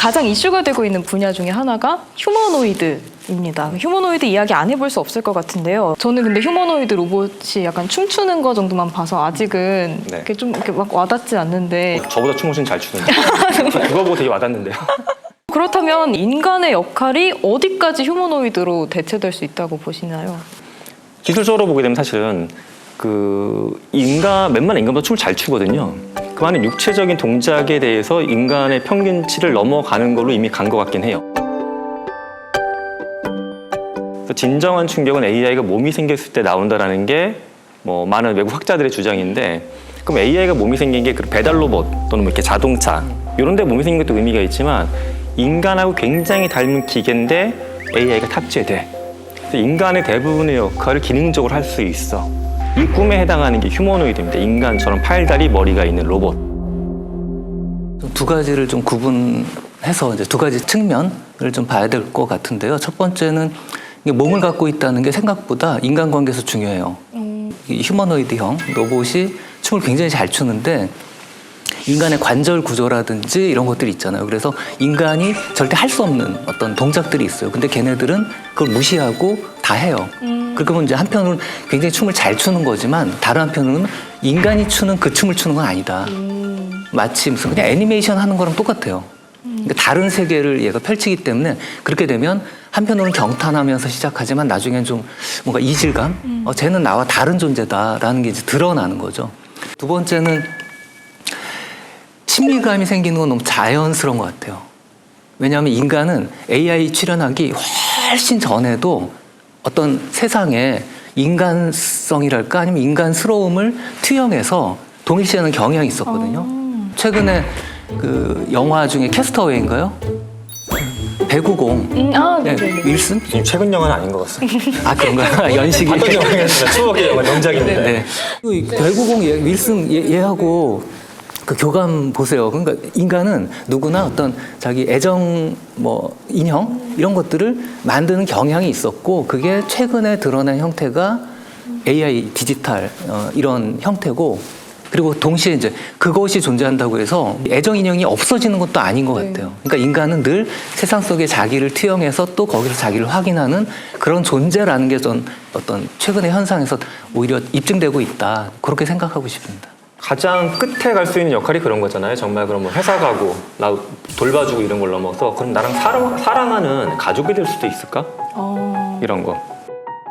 가장 이슈가 되고 있는 분야 중에 하나가 휴머노이드입니다. 휴머노이드 이야기 안 해볼 수 없을 것 같은데요. 저는 근데 휴머노이드 로봇이 약간 춤추는 거 정도만 봐서 아직은 네. 이렇게 좀 이렇게 막 와닿지 않는데 저보다 춤 훨씬 잘 추는데 그거 보고 되게 와닿는데요. 그렇다면 인간의 역할이 어디까지 휴머노이드로 대체될 수 있다고 보시나요? 기술적으로 보게 되면 사실은 웬만한 인간보다 춤을 잘 추거든요. 그 많은 육체적인 동작에 대해서 인간의 평균치를 넘어가는 걸로 이미 간 것 같긴 해요. 그래서 진정한 충격은 AI가 몸이 생겼을 때 나온다라는 게 뭐 많은 외국 학자들의 주장인데, 그럼 AI가 몸이 생긴 게 배달 로봇 또는 뭐 이렇게 자동차 이런 데 몸이 생긴 것도 의미가 있지만 인간하고 굉장히 닮은 기계인데 AI가 탑재돼. 그래서 인간의 대부분의 역할을 기능적으로 할 수 있어. 이 꿈에 해당하는 게 휴머노이드입니다. 인간처럼 팔다리 머리가 있는 로봇. 두 가지를 좀 구분해서 이제 두 가지 측면을 좀 봐야 될 것 같은데요. 첫 번째는 몸을 갖고 있다는 게 생각보다 인간관계에서 중요해요. 이 휴머노이드형 로봇이 춤을 굉장히 잘 추는데 인간의 관절 구조라든지 이런 것들이 있잖아요. 그래서 인간이 절대 할 수 없는 어떤 동작들이 있어요. 근데 걔네들은 그걸 무시하고 다 해요. 그러면 이제 한편으로는 굉장히 춤을 잘 추는 거지만 다른 한편으로는 인간이 추는 그 춤을 추는 건 아니다. 마치 무슨 그냥 애니메이션 하는 거랑 똑같아요. 그러니까 다른 세계를 얘가 펼치기 때문에 그렇게 되면 한편으로는 경탄하면서 시작하지만 나중엔 좀 뭔가 이질감? 쟤는 나와 다른 존재다라는 게 이제 드러나는 거죠. 두 번째는 친밀감이 생기는 건 너무 자연스러운 것 같아요. 왜냐하면 인간은 AI 출현하기 훨씬 전에도 어떤 세상에 인간성이랄까 아니면 인간스러움을 투영해서 동일시하는 경향이 있었거든요. 최근에 그 영화 중에 캐스터웨이인가요? 배구공. 네. 윌슨? 지금 최근 영화는 아닌 것 같습니다. 아 그런가? 연식이. 어떤 영화였습니다. 추억의 영화 명작인데. 네. 그 배구공 윌슨 얘하고 그 교감 보세요. 그러니까 인간은 누구나 어떤 자기 애정 인형 이런 것들을 만드는 경향이 있었고 그게 최근에 드러난 형태가 AI 디지털 이런 형태고 그리고 동시에 이제 그것이 존재한다고 해서 애정 인형이 없어지는 것도 아닌 것 같아요. 그러니까 인간은 늘 세상 속에 자기를 투영해서 또 거기서 자기를 확인하는 그런 존재라는 게 전 어떤 최근의 현상에서 오히려 입증되고 있다. 그렇게 생각하고 싶습니다. 가장 끝에 갈 수 있는 역할이 그런 거잖아요. 정말 그럼 뭐 회사 가고 나 돌봐주고 이런 걸 넘어서 그럼 나랑 사랑하는 가족이 될 수도 있을까? 이런 거.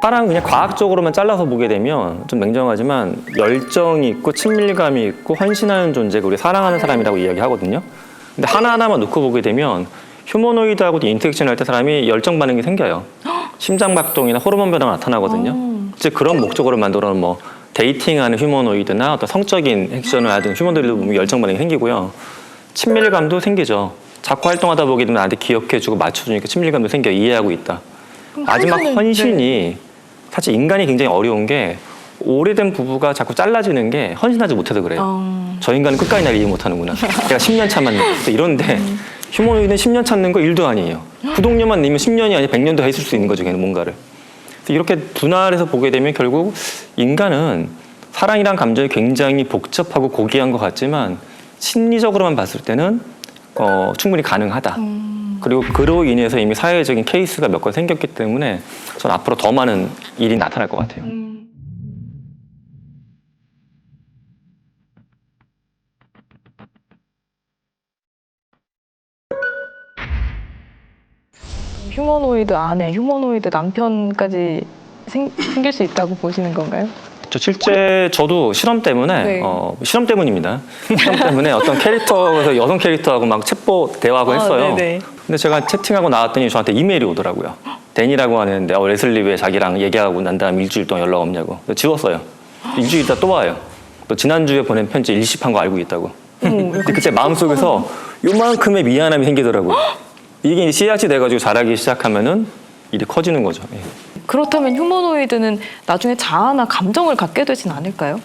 사랑 그냥 과학적으로만 잘라서 보게 되면 좀 냉정하지만 열정이 있고 친밀감이 있고 헌신하는 존재가 우리 사랑하는 사람이라고 이야기하거든요. 근데 하나하나만 놓고 보게 되면 휴머노이드하고 인터랙션 할 때 사람이 열정 반응이 생겨요. 심장박동이나 호르몬 변화가 나타나거든요. 즉 그런 목적으로 만들어 놓은 데이팅하는 휴머노이드나 어떤 성적인 액션을 하든 휴머노이드 보면 열정 반응이 생기고요. 친밀감도 생기죠. 자꾸 활동하다 보게 되면 나한테 기억해주고 맞춰주니까 친밀감도 생겨요. 이해하고 있다. 마지막 헌신이 사실 인간이 굉장히 어려운 게 오래된 부부가 자꾸 잘라지는 게 헌신하지 못해서 그래요. 저 인간은 끝까지 날 이해 못하는구나. 내가 10년 참았네. 이런데 휴머노이드는 10년 참는 거 1도 아니에요. 구독료만 내면 10년이 아니라 100년도 했을 수 있는 거죠. 걔는 뭔가를. 이렇게 분할해서 보게 되면 결국 인간은 사랑이란 감정이 굉장히 복잡하고 고귀한 것 같지만 심리적으로만 봤을 때는 충분히 가능하다. 그리고 그로 인해서 이미 사회적인 케이스가 몇 건 생겼기 때문에 전 앞으로 더 많은 일이 나타날 것 같아요. 휴머노이드 아내, 휴머노이드 남편까지 생길 수 있다고 보시는 건가요? 실제 저도 실험 때문에 네. 실험 때문입니다. 실험 때문에 어떤 캐릭터에서 여성 캐릭터하고 막 챗보 대화하고 했어요. 네네. 근데 제가 채팅하고 나왔더니 저한테 이메일이 오더라고요. 데니라고 하는 레슬리 왜 자기랑 얘기하고 난 다음 일주일 동안 연락 없냐고. 지웠어요. 일주일 있다 또 와요. 또 지난주에 보낸 편지 일십한 거 알고 있다고. 근데 그때 마음속에서 요만큼의 미안함이 생기더라고요. 이게 이제 씨앗이 돼가지고 자라기 시작하면은 일이 커지는 거죠. 예. 그렇다면 휴머노이드는 나중에 자아나 감정을 갖게 되진 않을까요?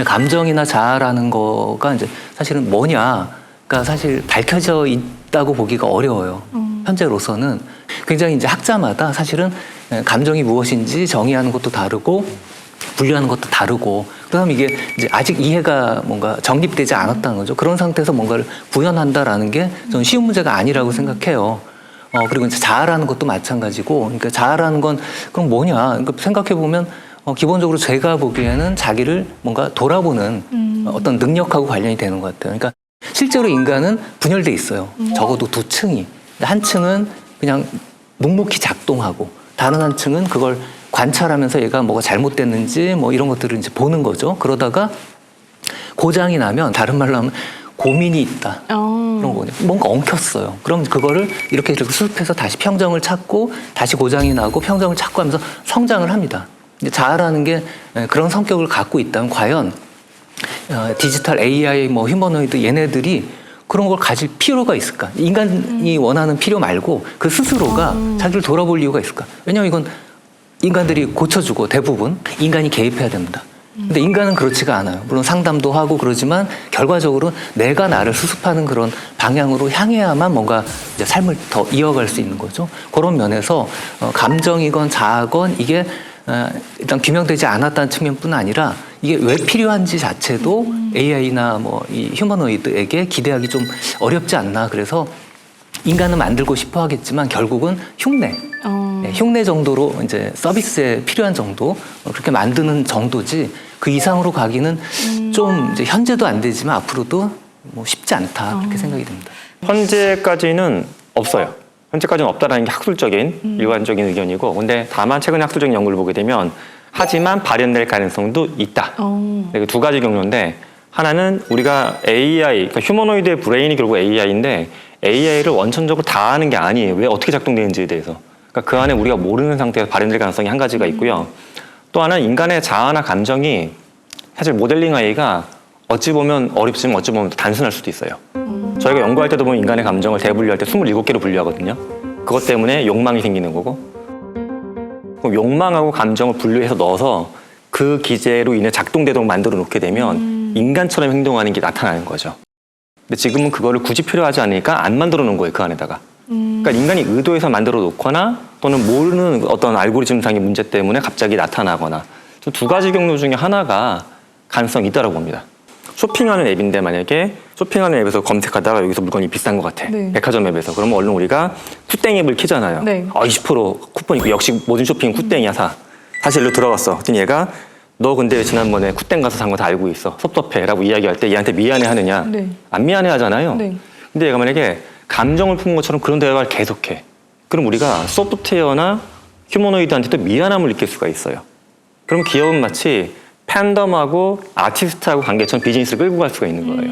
감정이나 자아라는 거가 이제 사실은 뭐냐가 사실 밝혀져 있다고 보기가 어려워요. 현재로서는 굉장히 이제 학자마다 사실은 감정이 무엇인지 정의하는 것도 다르고 분류하는 것도 다르고 그다음에 이게 이제 아직 이해가 뭔가 정립되지 않았다는 거죠. 그런 상태에서 뭔가를 구현한다라는 게 저는 쉬운 문제가 아니라고 생각해요. 그리고 이제 자아라는 것도 마찬가지고, 그러니까 자아라는 건 그럼 뭐냐? 그러니까 생각해 보면 기본적으로 제가 보기에는 자기를 뭔가 돌아보는 어떤 능력하고 관련이 되는 것 같아요. 그러니까 실제로 인간은 분열돼 있어요. 적어도 두 층이. 한 층은 그냥 묵묵히 작동하고, 다른 한 층은 그걸 관찰하면서 얘가 뭐가 잘못됐는지 뭐 이런 것들을 이제 보는 거죠. 그러다가 고장이 나면, 다른 말로 하면 고민이 있다. 그런 거거든요. 뭔가 엉켰어요. 그럼 그거를 이렇게 수습해서 다시 평정을 찾고, 다시 고장이 나고 평정을 찾고 하면서 성장을 합니다. 이제 자아라는 게 그런 성격을 갖고 있다면 과연 디지털 AI, 뭐 휴머노이드 얘네들이 그런 걸 가질 필요가 있을까? 인간이 원하는 필요 말고 그 스스로가 자기를 돌아볼 이유가 있을까? 왜냐하면 이건 인간들이 고쳐주고 대부분 인간이 개입해야 됩니다. 근데 인간은 그렇지가 않아요. 물론 상담도 하고 그러지만 결과적으로 내가 나를 수습하는 그런 방향으로 향해야만 뭔가 이제 삶을 더 이어갈 수 있는 거죠. 그런 면에서 감정이건 자아건 이게 일단 규명되지 않았다는 측면뿐 아니라 이게 왜 필요한지 자체도 AI나 뭐 이 휴머노이드에게 기대하기 좀 어렵지 않나. 그래서 인간은 만들고 싶어 하겠지만 결국은 흉내. 흉내 정도로 이제 서비스에 필요한 정도 그렇게 만드는 정도지 그 이상으로 가기는 좀 이제 현재도 안 되지만 앞으로도 뭐 쉽지 않다 그렇게 생각이 듭니다. 현재까지는 없어요. 현재까지는 없다라는 게 학술적인 일반적인 의견이고, 근데 다만 최근에 학술적인 연구를 보게 되면 하지만 발현될 가능성도 있다. 두 가지 경로인데, 하나는 우리가 AI, 그러니까 휴머노이드의 브레인이 결국 AI인데 AI를 원천적으로 다 아는 게 아니에요. 왜 어떻게 작동되는지에 대해서. 그러니까 그 안에 우리가 모르는 상태에서 발현될 가능성이 한 가지가 있고요. 또 하나는 인간의 자아나 감정이 사실 모델링 AI가 어찌 보면 어렵지만 어찌 보면 단순할 수도 있어요. 저희가 연구할 때도 보면 인간의 감정을 대분류할 때 27개로 분류하거든요. 그것 때문에 욕망이 생기는 거고, 그럼 욕망하고 감정을 분류해서 넣어서 그 기제로 인해 작동되도록 만들어 놓게 되면 인간처럼 행동하는 게 나타나는 거죠. 근데 지금은 그거를 굳이 필요하지 않으니까 안 만들어 놓은 거예요, 그 안에다가. 그러니까 인간이 의도해서 만들어 놓거나 또는 모르는 어떤 알고리즘상의 문제 때문에 갑자기 나타나거나, 두 가지 경로 중에 하나가 가능성이 있다고 봅니다. 쇼핑하는 앱인데 만약에 쇼핑하는 앱에서 검색하다가 여기서 물건이 비싼 것 같아. 네. 백화점 앱에서. 그러면 얼른 우리가 쿠땡 앱을 키잖아요. 네. 20% 쿠폰 있고 역시 모든 쇼핑은 쿠땡이야 사. 다시 일로 들어갔어. 그랬더니 얘가 너 근데 지난번에 쿠땡 가서 산 거 다 알고 있어. 섭섭해 라고 이야기할 때 얘한테 미안해 하느냐. 네. 안 미안해 하잖아요. 네. 근데 얘가 만약에 감정을 푼 것처럼 그런 대화를 계속해. 그럼 우리가 소프트웨어나 휴머노이드한테도 미안함을 느낄 수가 있어요. 그럼 기업은 마치 팬덤하고 아티스트하고 관계처럼 비즈니스를 끌고 갈 수가 있는 거예요.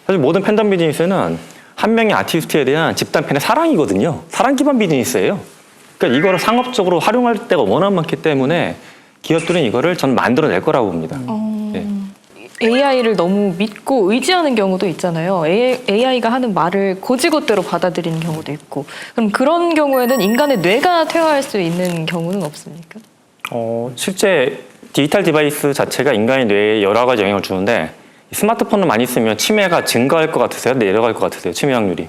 사실 모든 팬덤 비즈니스는 한 명의 아티스트에 대한 집단 팬의 사랑이거든요. 사랑 기반 비즈니스예요. 그러니까 이거를 상업적으로 활용할 때가 워낙 많기 때문에 기업들은 이거를 전 만들어낼 거라고 봅니다. 네. AI를 너무 믿고 의지하는 경우도 있잖아요. AI가 하는 말을 고지고대로 받아들이는 경우도 있고. 그럼 그런 경우에는 인간의 뇌가 퇴화할 수 있는 경우는 없습니까? 실제 디지털 디바이스 자체가 인간의 뇌에 여러 가지 영향을 주는데, 스마트폰을 많이 쓰면 치매가 증가할 것 같으세요? 내려갈 것 같으세요? 치매 확률이?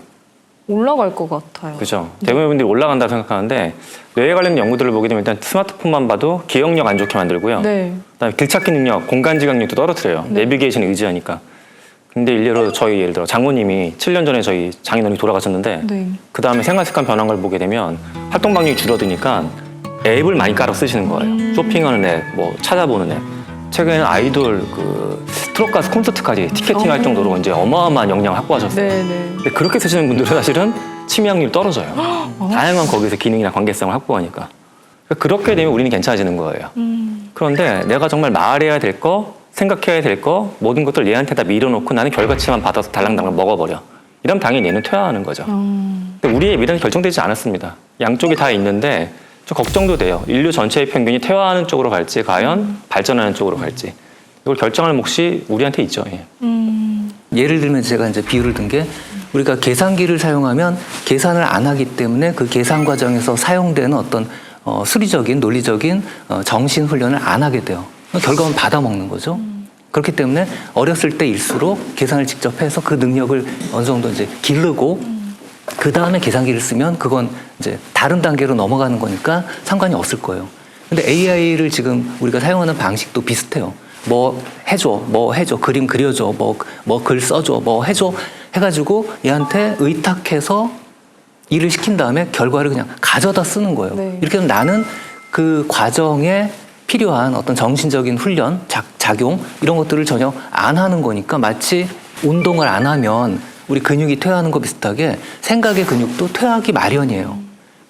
올라갈 것 같아요. 그죠. 대부분 분들이 올라간다고 생각하는데, 뇌에 관련 연구들을 보게 되면 일단 스마트폰만 봐도 기억력 안 좋게 만들고요. 네. 그다음에 길찾기 능력, 공간 지각력도 떨어뜨려요. 네. 내비게이션 의지하니까. 근데 일례로 저희 예를 들어 장모님이 7년 전에 저희 장인어른이 돌아가셨는데, 네. 그 다음에 생활 습관 변한 걸 보게 되면 활동 반경이 줄어드니까 앱을 많이 깔아 쓰시는 거예요. 쇼핑하는 앱, 뭐 찾아보는 앱. 최근에는 아이돌 그 트롯 가수 콘서트까지 티켓팅할 정도로 이제 어마어마한 역량을 확보하셨어요. 네, 네. 근데 그렇게 쓰시는 분들은 사실은 치매 확률이 떨어져요. 다양한 거기서 기능이나 관계성을 확보하니까. 그렇게 되면 우리는 괜찮아지는 거예요. 그런데 내가 정말 말해야 될 거, 생각해야 될 거, 모든 것들 얘한테 다 밀어놓고 나는 결과치만 받아서 달랑달랑 먹어버려. 이러면 당연히 얘는 퇴화하는 거죠. 근데 우리의 미래는 결정되지 않았습니다. 양쪽이 다 있는데 좀 걱정도 돼요. 인류 전체의 평균이 퇴화하는 쪽으로 갈지, 과연 발전하는 쪽으로 갈지. 이걸 결정할 몫이 우리한테 있죠. 예. 예를 들면 제가 이제 비유를 든 게, 우리가 계산기를 사용하면 계산을 안 하기 때문에 그 계산 과정에서 사용되는 어떤 수리적인, 논리적인 정신 훈련을 안 하게 돼요. 결과는 받아먹는 거죠. 그렇기 때문에 어렸을 때일수록 계산을 직접 해서 그 능력을 어느 정도 이제 기르고, 그 다음에 계산기를 쓰면 그건 이제 다른 단계로 넘어가는 거니까 상관이 없을 거예요. 근데 AI를 지금 우리가 사용하는 방식도 비슷해요. 뭐 해줘, 그림 그려줘, 뭐 글 써줘, 뭐 해줘 해가지고 얘한테 의탁해서 일을 시킨 다음에 결과를 그냥 가져다 쓰는 거예요. 네. 이렇게 하면 나는 그 과정에 필요한 어떤 정신적인 훈련, 작용 이런 것들을 전혀 안 하는 거니까 마치 운동을 안 하면 우리 근육이 퇴화하는 거 비슷하게 생각의 근육도 퇴화하기 마련이에요.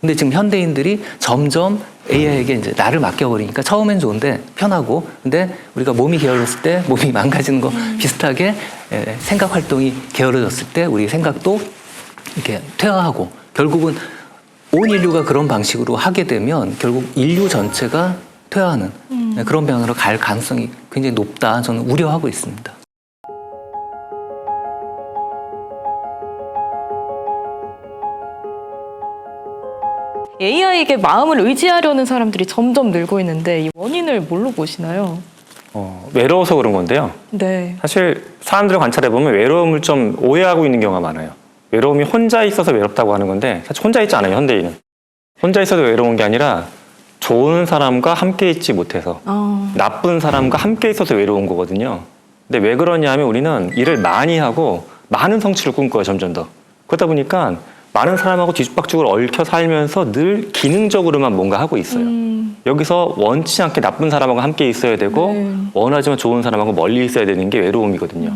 근데 지금 현대인들이 점점 AI에게 이제 나를 맡겨버리니까 처음엔 좋은데 편하고, 근데 우리가 몸이 게을렀을 때 몸이 망가지는 거 비슷하게 생각 활동이 게을러졌을 때 우리 생각도 이렇게 퇴화하고, 결국은 온 인류가 그런 방식으로 하게 되면 결국 인류 전체가 퇴화하는 그런 방향으로 갈 가능성이 굉장히 높다, 저는 우려하고 있습니다. AI에게 마음을 의지하려는 사람들이 점점 늘고 있는데 이 원인을 뭘로 보시나요? 외로워서 그런 건데요. 네. 사실 사람들을 관찰해 보면 외로움을 좀 오해하고 있는 경우가 많아요. 외로움이 혼자 있어서 외롭다고 하는 건데 사실 혼자 있지 않아요, 현대인은. 혼자 있어도 외로운 게 아니라 좋은 사람과 함께 있지 못해서 나쁜 사람과 함께 있어서 외로운 거거든요. 근데 왜 그러냐 하면 우리는 일을 많이 하고 많은 성취를 꿈꿔요, 점점 더. 그러다 보니까 많은 사람하고 뒤죽박죽을 얽혀 살면서 늘 기능적으로만 뭔가 하고 있어요. 여기서 원치 않게 나쁜 사람하고 함께 있어야 되고 원하지만 좋은 사람하고 멀리 있어야 되는 게 외로움이거든요.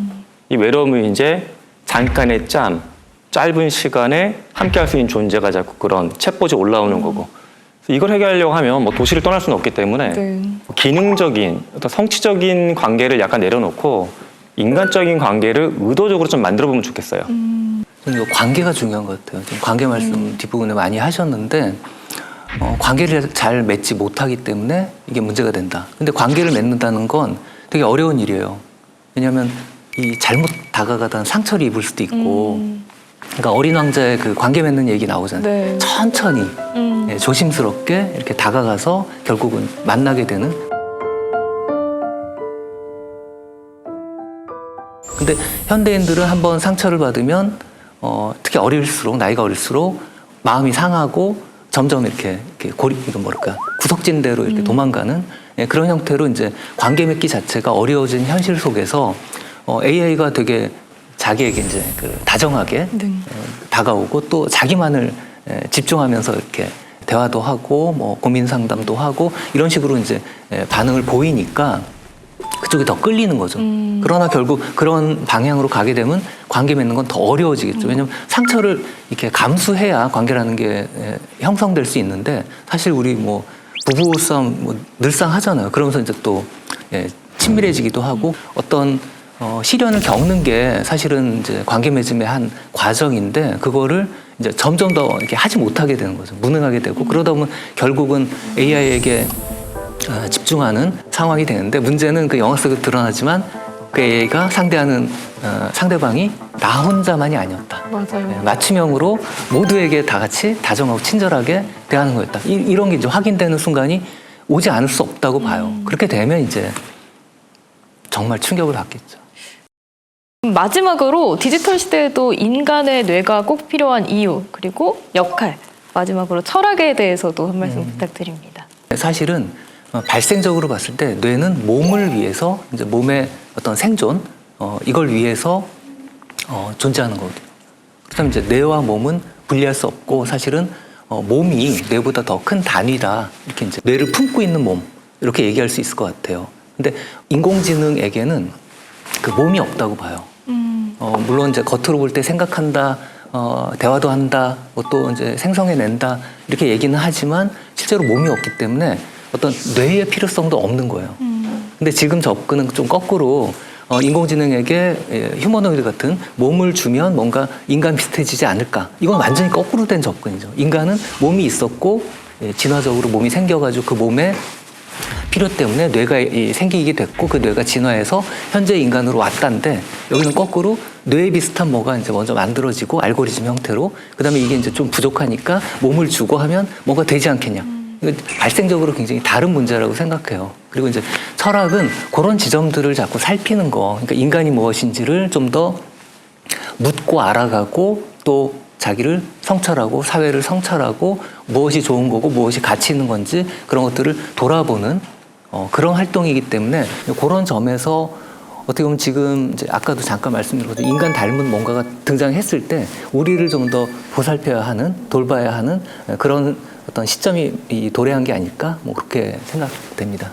이 외로움은 이제 잠깐의 짧은 시간에 함께 할 수 있는 존재가 자꾸 그런 챗봇이 올라오는 거고, 이걸 해결하려고 하면 뭐 도시를 떠날 수는 없기 때문에 기능적인 어떤 성취적인 관계를 약간 내려놓고 인간적인 관계를 의도적으로 좀 만들어 보면 좋겠어요. 저는 이 관계가 중요한 것 같아요. 지금 관계 말씀 뒷부분에 많이 하셨는데 관계를 잘 맺지 못하기 때문에 이게 문제가 된다. 근데 관계를 맺는다는 건 되게 어려운 일이에요. 왜냐하면 이 잘못 다가가다 상처를 입을 수도 있고, 그러니까 어린 왕자의 그 관계 맺는 얘기 나오잖아요. 네. 천천히 조심스럽게 이렇게 다가가서 결국은 만나게 되는. 근데 현대인들은 한번 상처를 받으면 특히 나이가 어릴수록 마음이 상하고 점점 이렇게 이건 뭐랄까 구석진대로 이렇게 도망가는 그런 형태로 이제 관계 맺기 자체가 어려워진 현실 속에서 AI가 되게 자기에게 이제 다정하게 다가오고 또 자기만을 집중하면서 이렇게 대화도 하고 뭐 고민 상담도 하고 이런 식으로 이제 반응을 보이니까 그쪽이 더 끌리는 거죠. 그러나 결국 그런 방향으로 가게 되면 관계 맺는 건 더 어려워지겠죠. 왜냐하면 상처를 이렇게 감수해야 관계라는 게 형성될 수 있는데, 사실 우리 뭐 부부싸움 뭐 늘상 하잖아요. 그러면서 이제 또 친밀해지기도 하고 어떤 시련을 겪는 게 사실은 이제 관계 맺음의 한 과정인데, 그거를 이제 점점 더 이렇게 하지 못하게 되는 거죠. 무능하게 되고 그러다 보면 결국은 AI에게 집중하는 상황이 되는데, 문제는 그 영화 속에 드러나지만 그 AI가 상대하는 상대방이 나 혼자만이 아니었다. 맞아요. 맞춤형으로 모두에게 다 같이 다정하고 친절하게 대하는 거였다. 이런 게 이제 확인되는 순간이 오지 않을 수 없다고 봐요. 그렇게 되면 이제 정말 충격을 받겠죠. 마지막으로 디지털 시대에도 인간의 뇌가 꼭 필요한 이유, 그리고 역할, 마지막으로 철학에 대해서도 한 말씀 부탁드립니다. 사실은 발생적으로 봤을 때 뇌는 몸을 위해서, 이제 몸의 어떤 생존, 이걸 위해서 존재하는 거거든요. 그다음에 이제 뇌와 몸은 분리할 수 없고, 사실은 몸이 뇌보다 더 큰 단위다, 이렇게 이제 뇌를 품고 있는 몸, 이렇게 얘기할 수 있을 것 같아요. 근데 인공지능에게는 그 몸이 없다고 봐요. 물론 이제 겉으로 볼 때 생각한다, 대화도 한다, 뭐 또 이제 생성해낸다, 이렇게 얘기는 하지만 실제로 몸이 없기 때문에 어떤 뇌의 필요성도 없는 거예요. 근데 지금 접근은 좀 거꾸로 인공지능에게 휴머노이드 같은 몸을 주면 뭔가 인간 비슷해지지 않을까. 이건 완전히 거꾸로 된 접근이죠. 인간은 몸이 있었고 진화적으로 몸이 생겨가지고 그 몸에 필요 때문에 뇌가 생기게 됐고 그 뇌가 진화해서 현재 인간으로 왔다는데, 여기는 거꾸로 뇌 비슷한 뭐가 이제 먼저 만들어지고 알고리즘 형태로, 그다음에 이게 이제 좀 부족하니까 몸을 주고 하면 뭔가 되지 않겠냐. 이거 발생적으로 굉장히 다른 문제라고 생각해요. 그리고 이제 철학은 그런 지점들을 자꾸 살피는 거, 그러니까 인간이 무엇인지를 좀 더 묻고 알아가고 또 자기를 성찰하고 사회를 성찰하고 무엇이 좋은 거고 무엇이 가치 있는 건지 그런 것들을 돌아보는 그런 활동이기 때문에 그런 점에서 어떻게 보면 지금 이제 아까도 잠깐 말씀드렸던 인간 닮은 뭔가가 등장했을 때 우리를 좀 더 보살펴야 하는, 돌봐야 하는 그런 어떤 시점이 도래한 게 아닐까 뭐 그렇게 생각됩니다.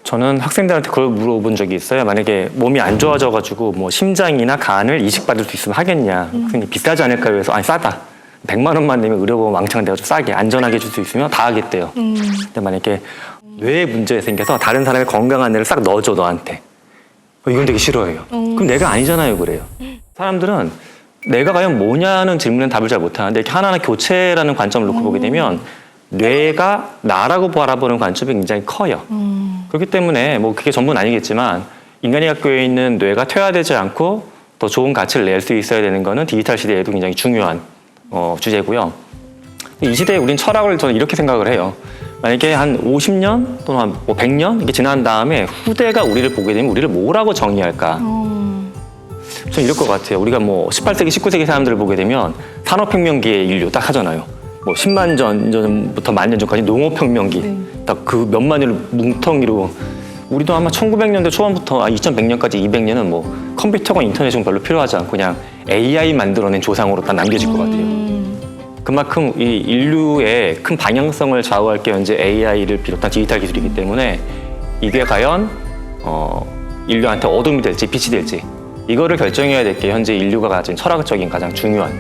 저는 학생들한테 그걸 물어본 적이 있어요. 만약에 몸이 안 좋아져가지고 뭐 심장이나 간을 이식받을 수 있으면 하겠냐. 선생님 비싸지 않을까요? 그래서 아니 싸다. 100만 원만 내면 의료보험 왕창 내가지고 싸게 안전하게 해줄 수 있으면 다 하겠대요. 근데 만약에 뇌에 문제 생겨서 다른 사람의 건강한 뇌를 싹 넣어줘 너한테. 이건 되게 싫어해요. 그럼 내가 아니잖아요, 그래요. 사람들은 내가 과연 뭐냐는 질문에 답을 잘 못하는데 이렇게 하나하나 교체라는 관점을 놓고 보게 되면 뇌가 나라고 바라보는 관점이 굉장히 커요. 그렇기 때문에 뭐 그게 전부는 아니겠지만 인간이 갖고 있는 뇌가 퇴화되지 않고 더 좋은 가치를 낼 수 있어야 되는 거는 디지털 시대에도 굉장히 중요한 주제고요. 이 시대에 우린 철학을 저는 이렇게 생각을 해요. 만약에 한 50년 또는 한 100년 이렇게 지난 다음에 후대가 우리를 보게 되면 우리를 뭐라고 정의할까? 저는 이럴 것 같아요. 우리가 뭐 18세기, 19세기 사람들을 보게 되면 산업혁명기의 인류 딱 하잖아요. 뭐 10만 전부터 만 년 전까지 농업혁명기 딱 그 몇만 년을 뭉텅이로 우리도 아마 1900년대 초반부터 2100년까지 200년은 뭐 컴퓨터가 인터넷은 별로 필요하지 않고 그냥 AI 만들어낸 조상으로 다 남겨질 것 같아요. 그만큼 이 인류의 큰 방향성을 좌우할 게 현재 AI를 비롯한 디지털 기술이기 때문에 이게 과연 인류한테 어둠이 될지 빛이 될지 이거를 결정해야 될 게 현재 인류가 가진 철학적인 가장 중요한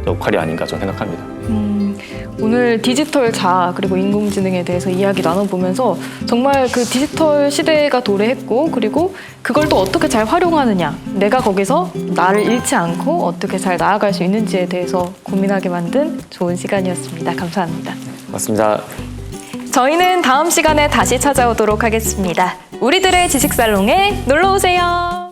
역할이 아닌가 저는 생각합니다. 오늘 디지털 자아 그리고 인공지능에 대해서 이야기 나눠보면서 정말 그 디지털 시대가 도래했고 그리고 그걸 또 어떻게 잘 활용하느냐 내가 거기서 나를 잃지 않고 어떻게 잘 나아갈 수 있는지에 대해서 고민하게 만든 좋은 시간이었습니다. 감사합니다. 맞습니다. 저희는 다음 시간에 다시 찾아오도록 하겠습니다. 우리들의 지식살롱에 놀러오세요.